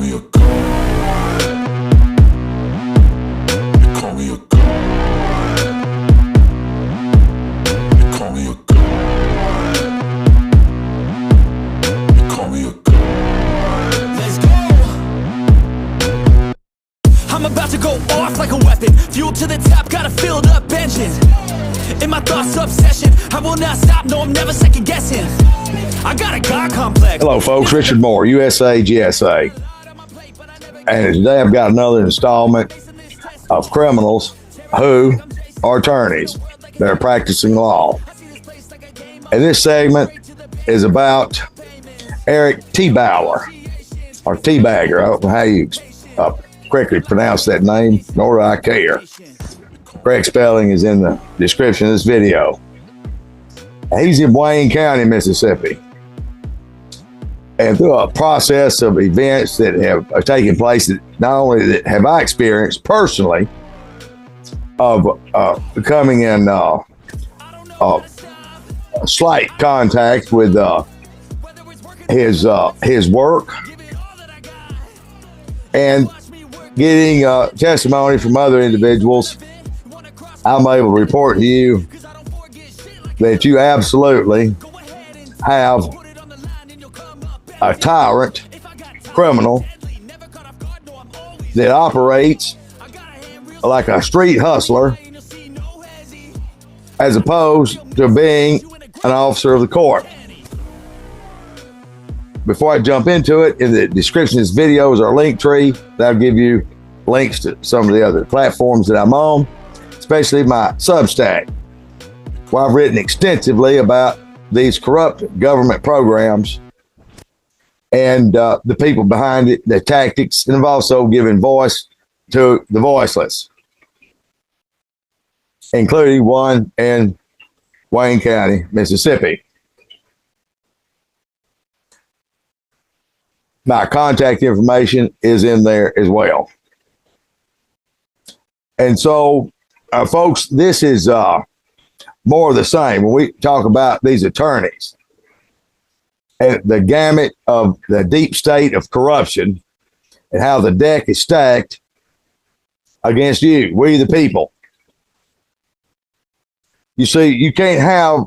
me a god. They call me a god. They call me a god. They call me a god. Let's go. I'm about to go off like a weapon. Fuel to the top, got a filled up engine. In my thoughts, obsession. I will not stop, no, I'm never second guessing. I got a God complex. Hello, folks. Richard Moore, USAGSA. And today I've got another installment of criminals who are attorneys that are practicing law. And this segment is about Eric Tiebauer, or Teabagger. I don't know how you correctly pronounce that name, nor do I care. Correct spelling is in the description of this video. He's in Wayne County, Mississippi. And through a process of events that have taken place, that not only that have I experienced personally, of becoming in slight contact with his work, and getting testimony from other individuals, I'm able to report to you that you absolutely have a tyrant criminal that operates like a street hustler as opposed to being an officer of the court. Before I jump into it, in the description of this video is our link tree. That'll give you links to some of the other platforms that I'm on, especially my Substack, where I've written extensively about these corrupt government programs and the people behind it, the tactics, and I've also given voice to the voiceless, including one in Wayne County, Mississippi. My contact information is in there as well. And so, folks, this is more of the same. When we talk about these attorneys and the gamut of the deep state of corruption and how the deck is stacked against you, we the people. You see, you can't have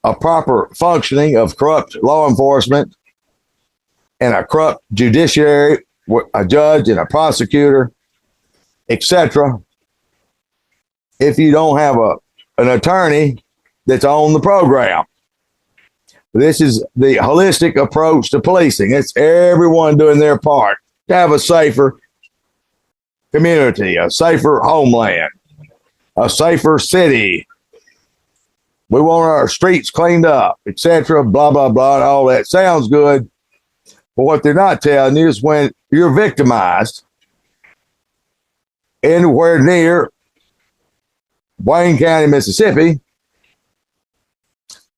a proper functioning of corrupt law enforcement and a corrupt judiciary, a judge and a prosecutor, etc., if you don't have an attorney that's on the program. This is the holistic approach to policing. It's everyone doing their part to have a safer community, a safer homeland, a safer city. We want our streets cleaned up, etc., blah, blah, blah, and all that. Sounds good. But what they're not telling you is when you're victimized anywhere near Wayne County, Mississippi,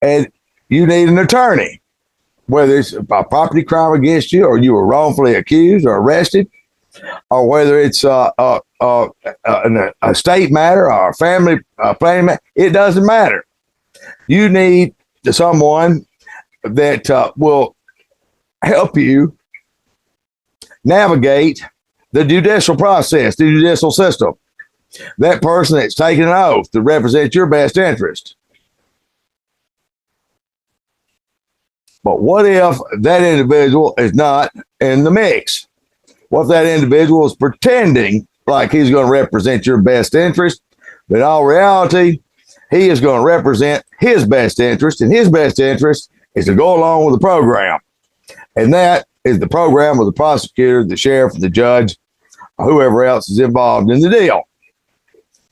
and you need an attorney, whether it's a property crime against you, or you were wrongfully accused or arrested, or whether it's a state matter or a family planning matter, it doesn't matter. You need someone that will help you navigate the judicial process, the judicial system. That person that's taken an oath to represent your best interest. But what if that individual is not in the mix? What if that individual is pretending like he's going to represent your best interest, but in all reality, he is going to represent his best interest, and his best interest is to go along with the program. And that is the program of the prosecutor, the sheriff, the judge, or whoever else is involved in the deal,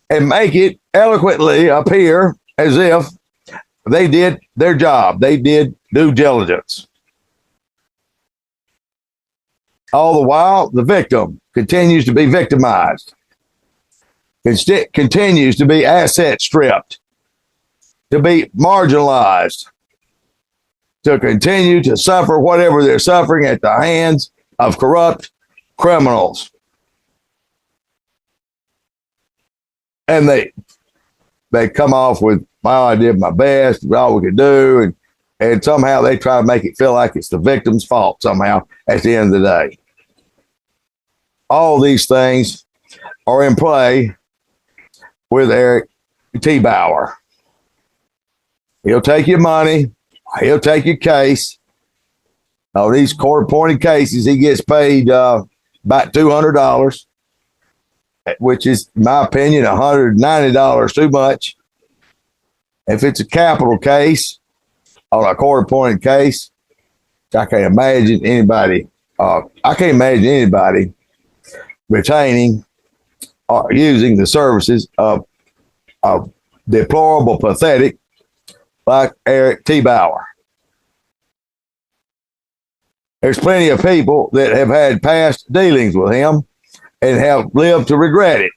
and make it eloquently appear as if they did their job. They did due diligence. All the while, the victim continues to be victimized, continues to be asset stripped, to be marginalized, to continue to suffer whatever they're suffering at the hands of corrupt criminals. And they come off with, well, I did my best, all we could do, and somehow they try to make it feel like it's the victim's fault somehow at the end of the day. all these things are in play with Eric Tiebauer. He'll take your money. He'll take your case. Now, these court-appointed cases, he gets paid about $200, which is, in my opinion, $190 too much. If it's a capital case on a court-appointed case, I can't imagine anybody retaining or using the services of deplorable, pathetic, like Eric Tiebauer. There's plenty of people that have had past dealings with him and have lived to regret it.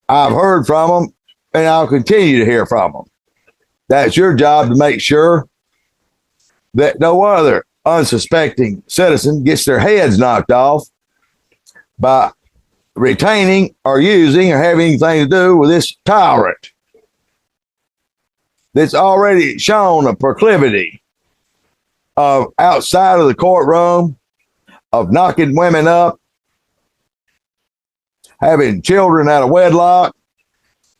I've heard from them, and I'll continue to hear from them. That's your job, to make sure that no other unsuspecting citizen gets their heads knocked off by retaining or using or having anything to do with this tyrant that's already shown a proclivity of outside of the courtroom, of knocking women up, having children out of wedlock,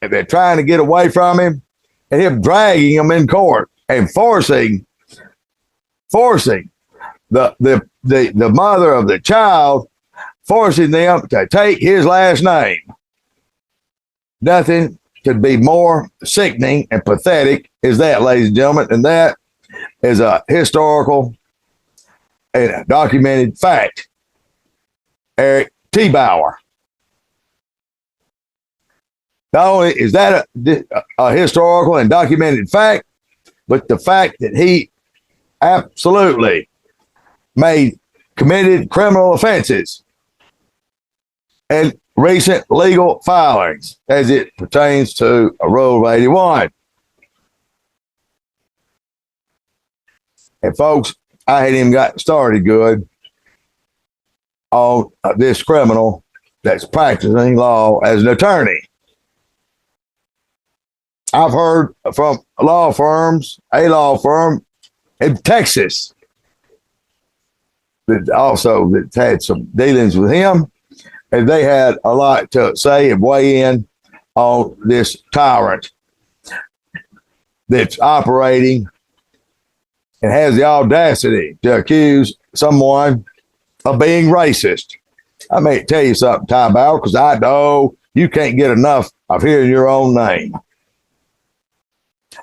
and they're trying to get away from him, and him dragging them in court and forcing the mother of the child, forcing them to take his last name. Nothing could be more sickening and pathetic as that, ladies and gentlemen, and that is a historical and a documented fact. Eric Tiebauer. Not only is that a historical and documented fact, but the fact that he absolutely committed criminal offenses and recent legal filings as it pertains to a Rule of 81. And folks, I hadn't even got started good on this criminal that's practicing law as an attorney. I've heard from a law firm in Texas that had some dealings with him, and they had a lot to say and weigh in on this tyrant that's operating and has the audacity to accuse someone of being racist. I may tell you something, Tiebauer, because I know you can't get enough of hearing your own name.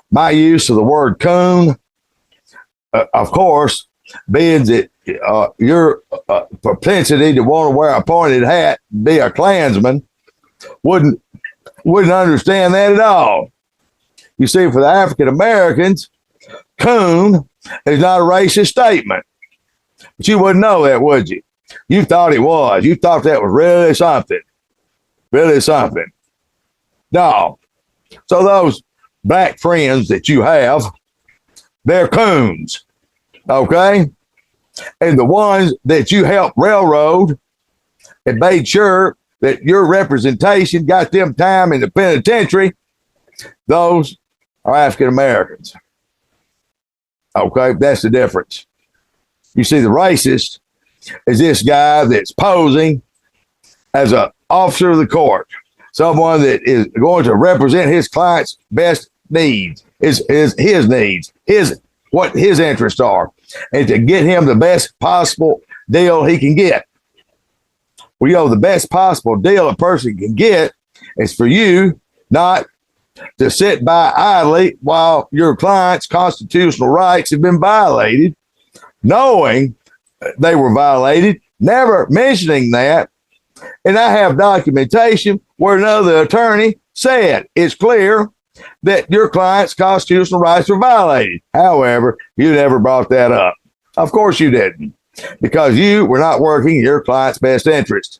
My use of the word coon, of course, being that your propensity to want to wear a pointed hat, be a Klansman, wouldn't understand that at all. You see, for the African Americans, coon is not a racist statement. But you wouldn't know that, would you? You thought it was. You thought that was really something. Really something. No. So those black friends that you have, they're coons. Okay? And the ones that you helped railroad and made sure that your representation got them time in the penitentiary, those are African Americans. Okay, that's the difference. You see, the racist is this guy that's posing as an officer of the court, someone that is going to represent his client's best needs, his needs, what his interests are, and to get him the best possible deal he can get. Well, you know, the best possible deal a person can get is for you not to sit by idly while your client's constitutional rights have been violated, knowing they were violated, never mentioning that. And I have documentation where another attorney said it's clear that your client's constitutional rights were violated. However, you never brought that up. Of course you didn't, because you were not working in your client's best interest.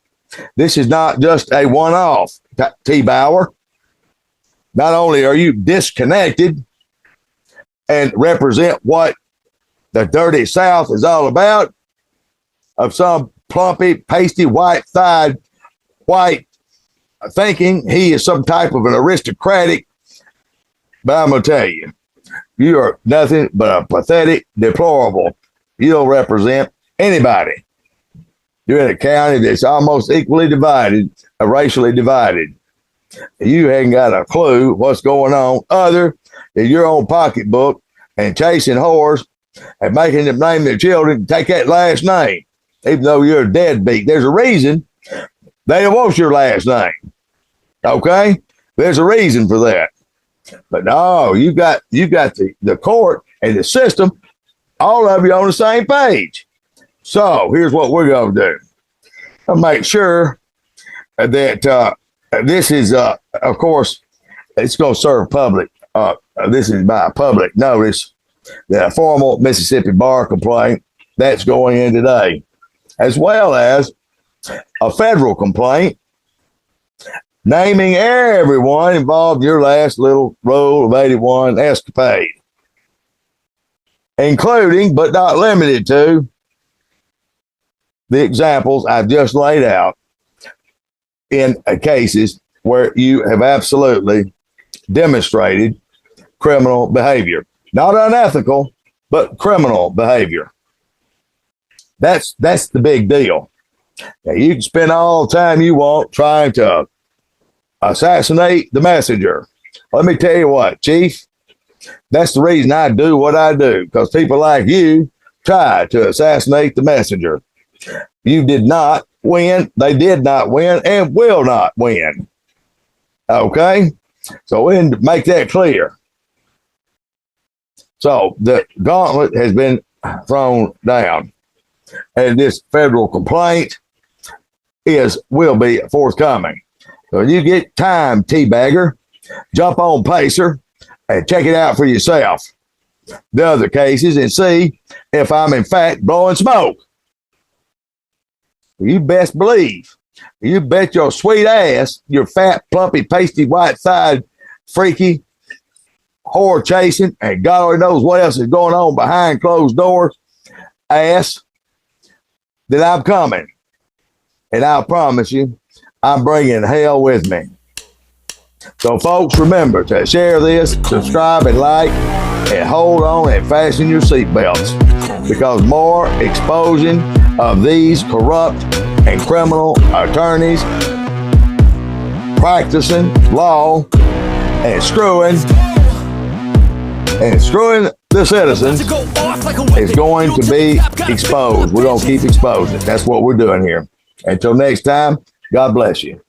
This is not just a one-off, Tiebauer. Not only are you disconnected and represent what the dirty South is all about, of some plumpy, pasty, white-thighed, white thinking he is some type of an aristocratic, but I'm going to tell you, you are nothing but a pathetic, deplorable. You don't represent anybody. You're in a county that's almost equally divided, racially divided. You ain't got a clue what's going on other than your own pocketbook and chasing whores and making them name their children, take that last name, even though you're a deadbeat. There's a reason they don't want your last name. Okay? There's a reason for that. But no, you got the court and the system, all of you on the same page. So here's what we're going to do. I'll make sure that this is, of course, it's going to serve public. This is by public notice. The formal Mississippi bar complaint that's going in today, as well as a federal complaint naming everyone involved in your last little roll of 81 escapade, including but not limited to the examples I've just laid out in cases where you have absolutely demonstrated criminal behavior. Not unethical, but criminal behavior. That's the big deal. Now, you can spend all the time you want trying to assassinate the messenger. Let me tell you what, Chief, that's the reason I do what I do, because people like you try to assassinate the messenger. You did not win, they did not win, and will not win. Okay? So we need to make that clear. So the gauntlet has been thrown down, and this federal complaint will be forthcoming. So you get time, teabagger, jump on Pacer and check it out for yourself. The other cases and see if I'm in fact blowing smoke. You best believe. You bet your sweet ass, your fat, plumpy, pasty, white-thighed, freaky, whore chasing, and God only knows what else is going on behind closed doors, ass, that I'm coming. And I'll promise you, I'm bringing hell with me. So, folks, remember to share this, subscribe, and like, and hold on and fasten your seatbelts, because more exposing of these corrupt and criminal attorneys practicing law and screwing the citizens is going to be exposed. We're going to keep exposing. That's what we're doing here. Until next time, God bless you.